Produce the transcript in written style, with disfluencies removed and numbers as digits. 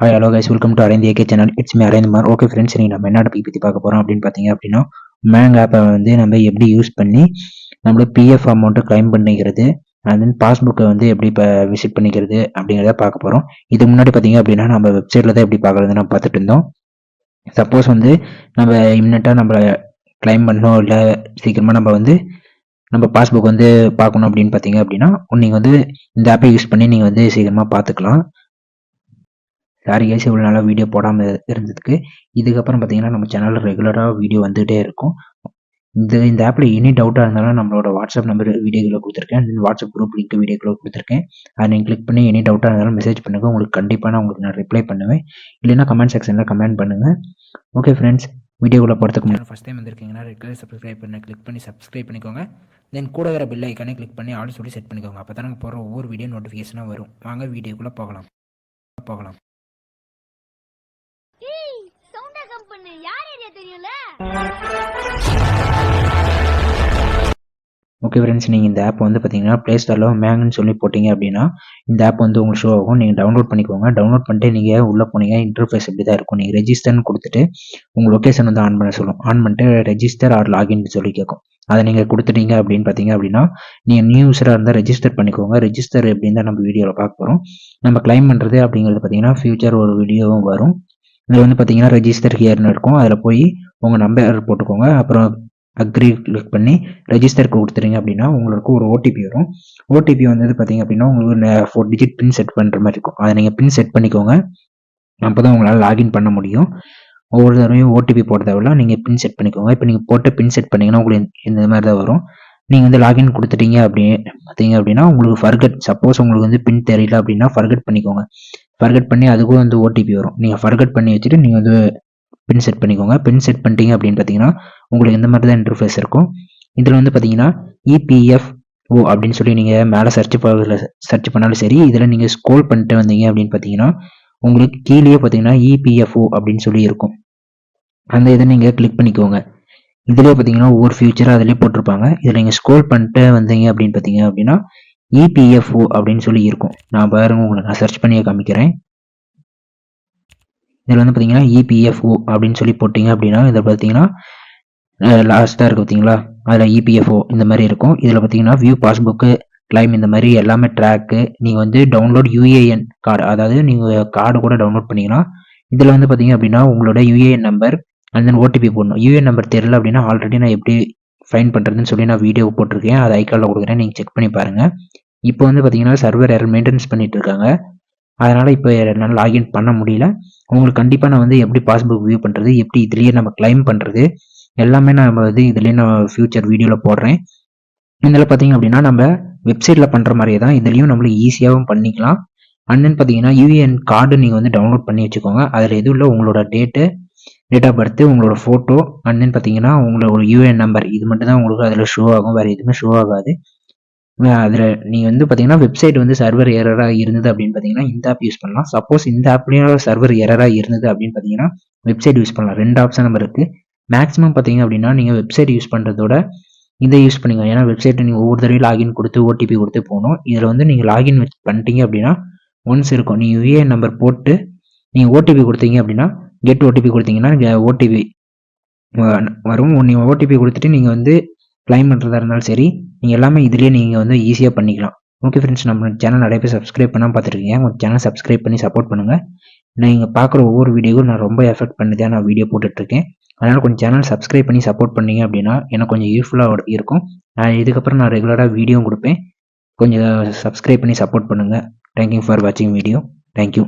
Hi hello guys, welcome to Aravind AK channel. It's me Aravindkumar. Okay friends, நீங்கள் நம்ம என்ன topic பற்றி பார்க்க போகிறோம் அப்படின்னு பார்த்தீங்க அப்படின்னா, மேங் ஆப்பை வந்து நம்ம எப்படி யூஸ் பண்ணி நம்மளோட பிஎஃப் அமௌண்ட்டை கிளைம் பண்ணிக்கிறது, அண்ட் தென் பாஸ்புக்கை வந்து எப்படி இப்போ விசிட் பண்ணிக்கிறது அப்படிங்கிறத பார்க்க போகிறோம். இதுக்கு முன்னாடி பார்த்தீங்க அப்படின்னா நம்ம வெப்சைட்டில் தான் எப்படி பார்க்குறது நம்ம பார்த்துட்டு இருந்தோம். சப்போஸ் வந்து நம்ம இம்மிடியட்டாக நம்ம கிளைம் பண்ணோம், இல்லை சீக்கிரமாக நம்ம வந்து நம்ம பாஸ்புக் வந்து பார்க்கணும் அப்படின்னு பார்த்தீங்க அப்படின்னா, நீங்கள் வந்து இந்த ஆப்பை யூஸ் பண்ணி நீங்கள் வந்து சீக்கிரமாக பார்த்துக்கலாம். சாரி கைஸ், இவ்வளோ நாளாக வீடியோ போடாமல் இருந்ததுக்கு. இதுக்கப்புறம் பார்த்தீங்கன்னா நம்ம சேனலில் ரெகுலராக வீடியோ வந்துகிட்டே இருக்கும். இந்த ஆப்பில் எனி டவுட்டாக இருந்தாலும் நம்மளோட வாட்ஸ்அப் நம்பர் வீடியோக்களை கொடுத்துருக்கேன், வாட்ஸ்அப் குரூப் லிங்க் வீடியோக்களை கொடுத்துருக்கேன். அதை நீங்கள் கிளிக் பண்ணி எனி டவுட்டாக இருந்தாலும் மெசேஜ் பண்ணுங்கள். உங்களுக்கு கண்டிப்பாக உங்களுக்கு நான் ரிப்ளை பண்ணுவேன். இல்லைன்னா கமெண்ட் செக்ஷனில் கமெண்ட் பண்ணுங்கள். ஓகே ஃப்ரெண்ட்ஸ், வீடியோக்குள்ளே போகிறதுக்கு முன்னாடி ஃபஸ்ட் டைம் வந்திருக்கீங்கன்னா ரெட் கலர் சப்ஸ்கிரைப் பண்ண கிளிக் பண்ணி சப்ஸ்கிரைப் பண்ணிக்கோங்க. தென் கூட வர பெல் ஐக்கானே கிளிக் பண்ணி ஆல் சொல்லி செட் பண்ணிக்கோங்க. அப்போ தான் நாங்கள் போகிற ஒவ்வொரு வீடியோ நோட்டிஃபிகேஷனாக வரும். வாங்க வீடியோக்குள்ளே போகலாம். ஓகே ஃப்ரெண்ட்ஸ், நீங்கள் இந்த ஆப் வந்து பார்த்தீங்கன்னா ப்ளே ஸ்டோரில் மேங்னு சொல்லி போட்டிங்க அப்படின்னா இந்த ஆப் வந்து உங்களுக்கு ஷோ ஆகும். நீங்கள் டவுன்லோட் பண்ணிக்கோங்க. டவுன்லோட் பண்ணிட்டு நீங்கள் உள்ளே போனீங்க, இன்டர்ஃபேஸ் இப்படி தான் இருக்கும். நீங்கள் ரெஜிஸ்டர்னு கொடுத்துட்டு உங்கள் லொக்கேஷன் வந்து ஆன் பண்ண சொல்லும். ஆன் பண்ணிட்டு ரெஜிஸ்டர் ஆர் லாகின் சொல்லி கேட்கும். அதை நீங்கள் கொடுத்துட்டீங்க அப்படின்னு பார்த்தீங்க அப்படின்னா, நீங்கள் நியூ யூஸராக இருந்தால் ரெஜிஸ்டர் பண்ணிக்கோங்க. ரெஜிஸ்டர் எப்படின்னு தான் நம்ம வீடியோவில் பார்க்க போகிறோம். நம்ம கிளைம் பண்ணுறது அப்படிங்கிறது பார்த்தீங்கன்னா ஃபியூச்சர் ஒரு வீடியோவும் வரும். இதில் வந்து பார்த்தீங்கன்னா ரெஜிஸ்டர் ஹியர்னு இருக்கும். அதில் போய் உங்கள் நம்பர் போட்டுக்கோங்க. அப்புறம் அக்ரி கிளிக் பண்ணி ரெஜிஸ்டர் கொடுத்துறீங்க அப்படின்னா உங்களுக்கு ஒரு ஓடிபி வரும். ஓடிபி வந்தது பார்த்தீங்க அப்படின்னா உங்களுக்கு 4 டிஜிட் பின் செட் பண்ணுற மாதிரி இருக்கும். அதை நீங்கள் பின் செட் பண்ணிக்கோங்க. அப்போ தான் உங்களால் லாகின் பண்ண முடியும். ஒவ்வொரு தடவையும் ஓடிபி போட தேவையில்ல, நீங்கள் பின் செட் பண்ணிக்கோங்க. இப்போ நீங்கள் போட்டு பின் செட் பண்ணிங்கன்னா உங்களுக்கு இந்த மாதிரி தான் வரும். நீங்கள் வந்து லாகின் கொடுத்துட்டீங்க பார்த்தீங்க அப்படின்னா உங்களுக்கு ஃபர்கட், சப்போஸ் உங்களுக்கு வந்து பின் தெரியல அப்படின்னா ஃபர்கட் பண்ணிக்கோங்க. ஃபர்கட் பண்ணி அதுக்கும் வந்து ஓடிபி வரும். நீங்கள் ஃபர்கட் பண்ணி வச்சுட்டு நீங்கள் வந்து பின் செட் பண்ணிக்கோங்க. பின் செட் பண்ணிட்டீங்க அப்படின்னு பார்த்தீங்கன்னா உங்களுக்கு இந்த மாதிரி தான் இன்டர்ஃபேஸ் இருக்கும். இதில் வந்து பார்த்தீங்கன்னா இபிஎஃப்ஓ அப்படின்னு சொல்லி நீங்கள் மேலே சர்ச் பண்ணாலும் சரி, இதில் நீங்கள் ஸ்க்ரோல் பண்ணிட்டு வந்தீங்க அப்படின்னு பார்த்தீங்கன்னா உங்களுக்கு கீழே பார்த்தீங்கன்னா இபிஎஃப்ஓ அப்படின்னு சொல்லி இருக்கும். அந்த இதை நீங்கள் கிளிக் பண்ணிக்கோங்க. இதிலே பார்த்தீங்கன்னா ஒவ்வொரு ஃபியூச்சராக அதிலே போட்டிருப்பாங்க. இதில் நீங்கள் ஸ்க்ரோல் பண்ணிட்டு வந்தீங்க அப்படின்னு பார்த்தீங்க அப்படின்னா இபிஎஃப்ஓ அப்படின்னு சொல்லி இருக்கும். நான் பாருங்க, உங்களுக்கு நான் சர்ச் பண்ணியே காமிக்கிறேன். இதில் வந்து பார்த்தீங்கன்னா இபிஎஃப்ஓ அப்படின்னு சொல்லி போட்டிங்க அப்படின்னா இதில் பார்த்தீங்கன்னா லாஸ்ட்டாக இருக்குது பார்த்தீங்களா, அதில் இபிஎஃப்ஓ இந்த மாதிரி இருக்கும். இதில் பார்த்தீங்கன்னா வியூ பாஸ்புக்கு, கிளைம் இந்த மாதிரி எல்லாமே ட்ராக்கு. நீங்கள் வந்து டவுன்லோட் யூஏஎன் கார்டு, அதாவது நீங்கள் கார்டு கூட டவுன்லோட் பண்ணிக்கலாம். இதில் வந்து பார்த்தீங்க அப்படின்னா உங்களோட UAN number and then OTP போடணும். யூஏஎன் நம்பர் தெரியல அப்படின்னா ஆல்ரெடி நான் எப்படி ஃபைன் பண்ணுறதுன்னு சொல்லி நான் வீடியோ போட்டிருக்கேன். அதை ஐக்காலில் கொடுக்குறேன், நீங்கள் செக் பண்ணி பாருங்கள். இப்போ வந்து பார்த்தீங்கன்னா சர்வர் எரர் மெயின்டெனன்ஸ் பண்ணிட்டு இருக்காங்க. அதனால் இப்போ என்னால் லாகின் பண்ண முடியல. உங்களுக்கு கண்டிப்பாக நான் வந்து எப்படி பாஸ்புக் வியூ பண்ணுறது, எப்படி இதுலேயே நம்ம கிளைம் பண்ணுறது எல்லாமே நம்ம வந்து இதுலேயே நான் ஃபியூச்சர் வீடியோவில் போடுறேன். இதில் பார்த்தீங்க அப்படின்னா நம்ம வெப்சைட்டில் பண்ணுற மாதிரியே தான் இதுலேயும் நம்மளுக்கு ஈஸியாகவும் பண்ணிக்கலாம். அண்ட் தென் பார்த்தீங்கன்னா யூஏஎன் கார்டு நீங்கள் வந்து டவுன்லோட் பண்ணி வச்சுக்கோங்க. அதில் எதுவும் இல்லை, உங்களோட டேட் ஆஃப் பர்த்து, உங்களோட ஃபோட்டோ அண்ட் தென் பார்த்தீங்கன்னா உங்களோட யூஏஎன் நம்பர், இது மட்டும் தான் உங்களுக்கு அதில் ஷோ ஆகும். வேறு எதுவுமே ஷோ ஆகாது. அதில் நீங்கள் வந்து பார்த்தீங்கன்னா வெப்சைட் வந்து சர்வர் எரராக இருந்தது அப்படின்னு பார்த்தீங்கன்னா இந்த ஆப் யூஸ் பண்ணலாம். சப்போஸ் இந்த ஆப்லேயும் சர்வர் எரராக இருந்தது அப்படின்னு பார்த்தீங்கன்னா வெப்சைட் யூஸ் பண்ணலாம். 2 ஆப்ஷன் நம்ம இருக்குது. மேக்ஸிமம் பார்த்தீங்க அப்படின்னா நீங்கள் வெப்சைட் யூஸ் பண்ணுறதோட இதை யூஸ் பண்ணிங்க. ஏன்னா வெப்சைட்டை நீங்கள் ஒவ்வொரு தடவையும் லாகின் கொடுத்து ஓடிபி கொடுத்து போகணும். இதில் வந்து நீங்கள் லாகின் பண்ணிட்டீங்க அப்படின்னா ஒன்ஸ் இருக்கும். நீங்கள் யூஏஎன் நம்பர் போட்டு நீங்கள் ஓடிபி கொடுத்தீங்க அப்படின்னா கெட் ஓடிபி கொடுத்தீங்கன்னா ஓடிபி வரும். நீங்கள் ஓடிபி கொடுத்துட்டு நீங்கள் வந்து கிளைம் பண்ணுறதா இருந்தாலும் சரி, நீங்கள் எல்லாமே இதுலேயே நீங்கள் வந்து ஈஸியாக பண்ணிக்கலாம். ஓகே ஃப்ரெண்ட்ஸ், நம்ம சேனல் நிறைய பேர் சப்ஸ்கிரைப் பண்ணால் பார்த்துருக்கீங்க. உங்கள் சேனல் சப்ஸ்கிரைப் பண்ணி சப்போர்ட் பண்ணுங்கள். நீங்கள் பார்க்குற ஒவ்வொரு வீடியோவும் நான் ரொம்ப எஃபெக்ட் பண்ணி தான் நான் வீடியோ போட்டுட்ருக்கேன். அதனால் கொஞ்சம் சேனல் சப்ஸ்கிரைப் பண்ணி சப்போர்ட் பண்ணிங்க அப்படின்னா எனக்கு கொஞ்சம் யூஸ்ஃபுல்லாக இருக்கும். இதுக்கப்புறம் நான் ரெகுலராக வீடியோவும் கொடுப்பேன். கொஞ்சம் சப்ஸ்கிரைப் பண்ணி சப்போர்ட் பண்ணுங்கள். தேங்க்யூ ஃபார் வாட்சிங் வீடியோ. தேங்க்யூ.